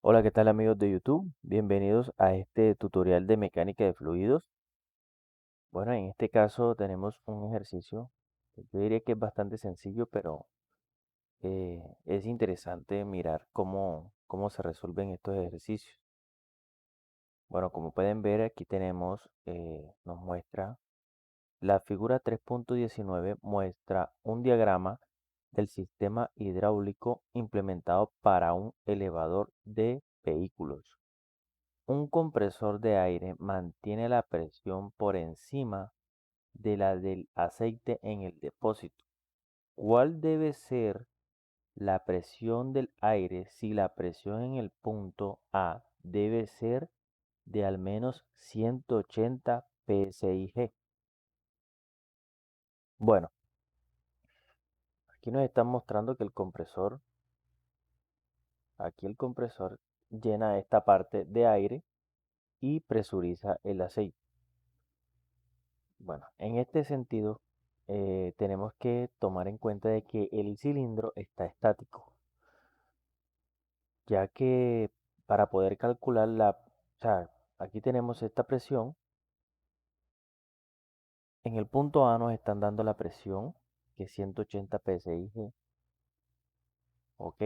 Hola, ¿qué tal amigos de YouTube? Bienvenidos a este tutorial de mecánica de fluidos. Bueno, en este caso tenemos un ejercicio, que yo diría que es bastante sencillo, pero es interesante mirar cómo se resuelven estos ejercicios. Bueno, como pueden ver, aquí nos muestra la figura 3.19, muestra un diagrama del sistema hidráulico implementado para un elevador de vehículos. Un compresor de aire mantiene la presión por encima de la del aceite en el depósito. ¿Cuál debe ser la presión del aire si la presión en el punto A debe ser de al menos 180 psig? Bueno, aquí nos están mostrando que aquí el compresor llena esta parte de aire y presuriza el aceite. Bueno, en este sentido, tenemos que tomar en cuenta de que el cilindro está estático, ya que para poder calcular o sea, aquí tenemos esta presión, en el punto A nos están dando la presión, que es 180 psig, ¿ok?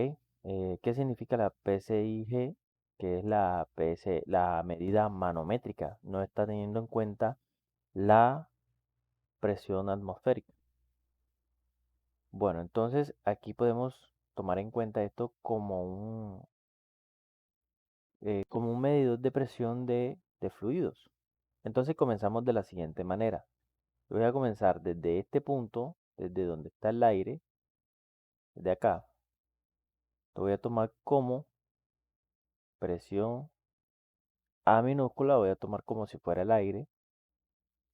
¿Qué significa la psig? Que es la medida manométrica, no está teniendo en cuenta la presión atmosférica. Bueno, entonces aquí podemos tomar en cuenta esto como un medidor de presión de fluidos. Entonces comenzamos de la siguiente manera. Yo voy a comenzar desde este punto, desde donde está el aire, de acá. Lo voy a tomar como presión A minúscula, voy a tomar como si fuera el aire.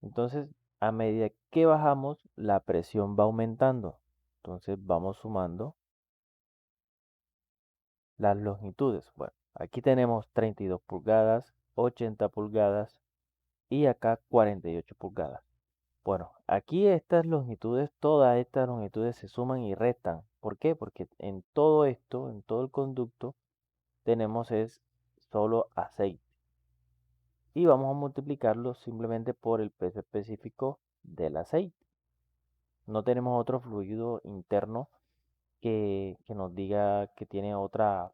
Entonces, a medida que bajamos, la presión va aumentando. Entonces vamos sumando las longitudes. Bueno, aquí tenemos 32 pulgadas, 80 pulgadas y acá 48 pulgadas. Bueno, aquí todas estas longitudes se suman y restan. ¿Por qué? Porque en todo esto, en todo el conducto, tenemos es solo aceite. Y vamos a multiplicarlo simplemente por el peso específico del aceite. No tenemos otro fluido interno que nos diga que tiene otra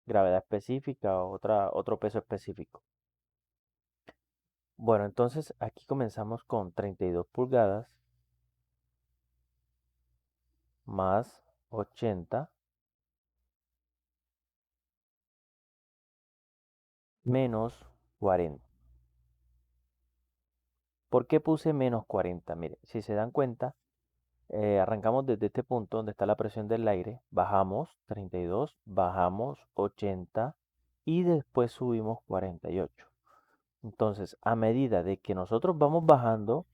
gravedad específica, otro peso específico. Bueno, entonces aquí comenzamos con 32 pulgadas más 80 menos 40. ¿Por qué puse menos 40? Mire, si se dan cuenta, arrancamos desde este punto donde está la presión del aire, bajamos 32, bajamos 80 y después subimos 48. Entonces, a medida de que nosotros vamos bajando,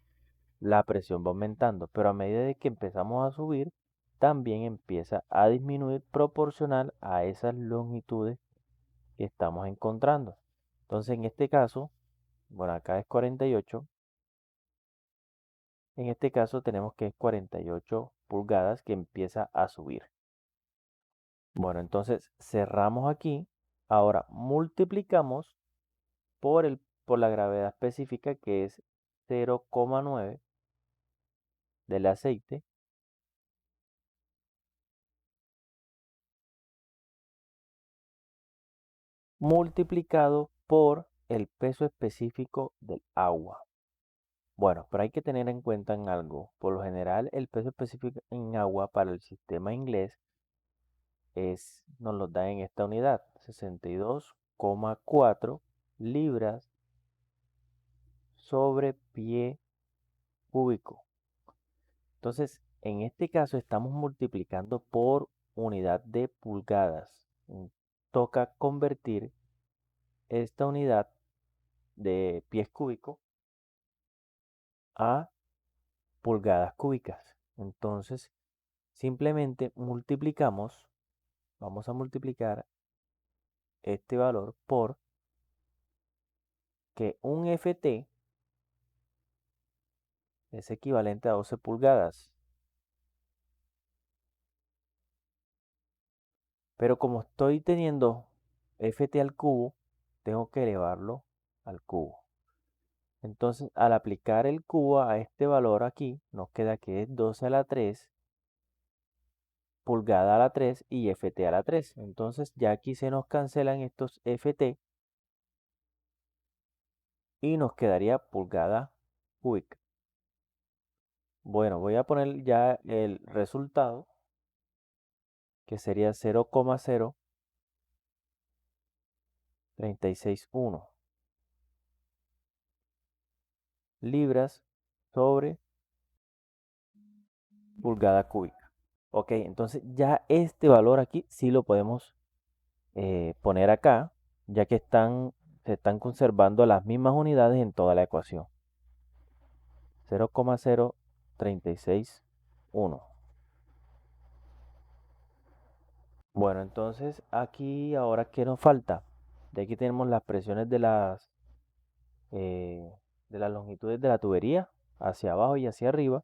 la presión va aumentando, pero a medida de que empezamos a subir, también empieza a disminuir proporcional a esas longitudes que estamos encontrando. Entonces, en este caso, bueno, acá es 48. En este caso tenemos que es 48 pulgadas que empieza a subir. Bueno, entonces cerramos aquí. Ahora multiplicamos por la gravedad específica que es 0,9 del aceite multiplicado por el peso específico del agua. Bueno, pero hay que tener en cuenta en algo. Por lo general, el peso específico en agua para el sistema inglés nos lo da en esta unidad, 62,4 libras sobre pie cúbico. Entonces, en este caso estamos multiplicando por unidad de pulgadas. Toca convertir esta unidad de pies cúbicos a pulgadas cúbicas. Entonces, simplemente vamos a multiplicar este valor por que un FT es equivalente a 12 pulgadas. Pero como estoy teniendo ft al cubo, tengo que elevarlo al cubo. Entonces, al aplicar el cubo a este valor aquí, nos queda que es 12 a la 3, pulgada a la 3 y ft a la 3. Entonces, ya aquí se nos cancelan estos ft y nos quedaría pulgada cúbica. Bueno, voy a poner ya el resultado, que sería 0,0361 libras sobre pulgada cúbica. Ok, entonces ya este valor aquí sí lo podemos poner acá, ya que se están conservando las mismas unidades en toda la ecuación. 0,0361. Bueno, entonces aquí ahora, ¿qué nos falta? De aquí tenemos las presiones eh, de las longitudes de la tubería, hacia abajo y hacia arriba.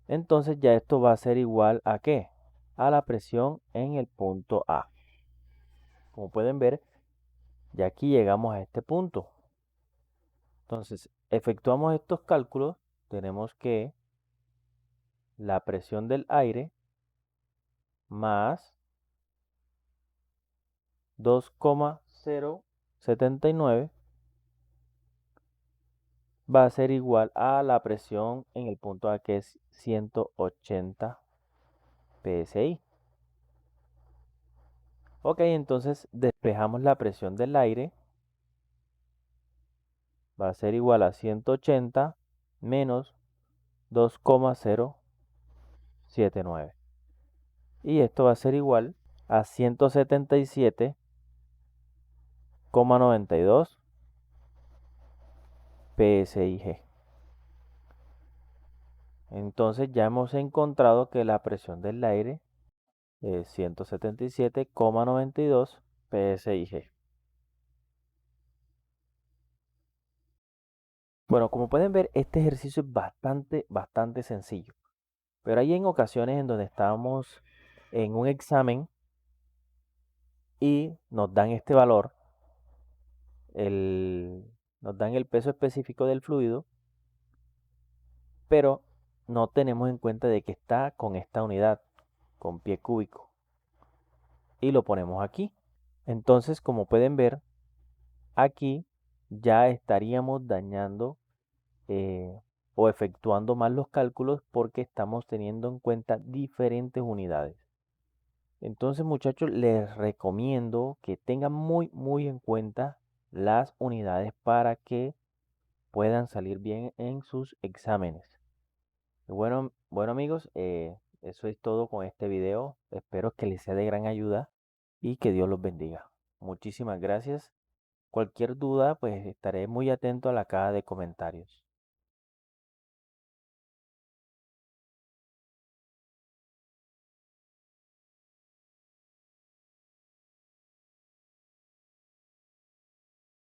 Entonces ya esto va a ser igual a ¿qué? A la presión en el punto A. Como pueden ver, ya aquí llegamos a este punto. Entonces, efectuamos estos cálculos, tenemos que la presión del aire más 2,079 va a ser igual a la presión en el punto A, que es 180 psi. Ok, entonces despejamos la presión del aire. Va a ser igual a 180 menos 2,079. Y esto va a ser igual a 177,92 psig. Entonces ya hemos encontrado que la presión del aire es 177,92 psig. Bueno, como pueden ver, este ejercicio es bastante sencillo. Pero hay en ocasiones en donde estamos en un examen y nos dan este valor, nos dan el peso específico del fluido, pero no tenemos en cuenta de que está con esta unidad, con pie cúbico, y lo ponemos aquí. Entonces, como pueden ver, aquí ya estaríamos dañando o efectuando mal los cálculos porque estamos teniendo en cuenta diferentes unidades. Entonces, muchachos, les recomiendo que tengan muy en cuenta las unidades para que puedan salir bien en sus exámenes. Bueno amigos, eso es todo con este video. Espero que les sea de gran ayuda y que Dios los bendiga. Muchísimas gracias. Cualquier duda, pues estaré muy atento a la caja de comentarios.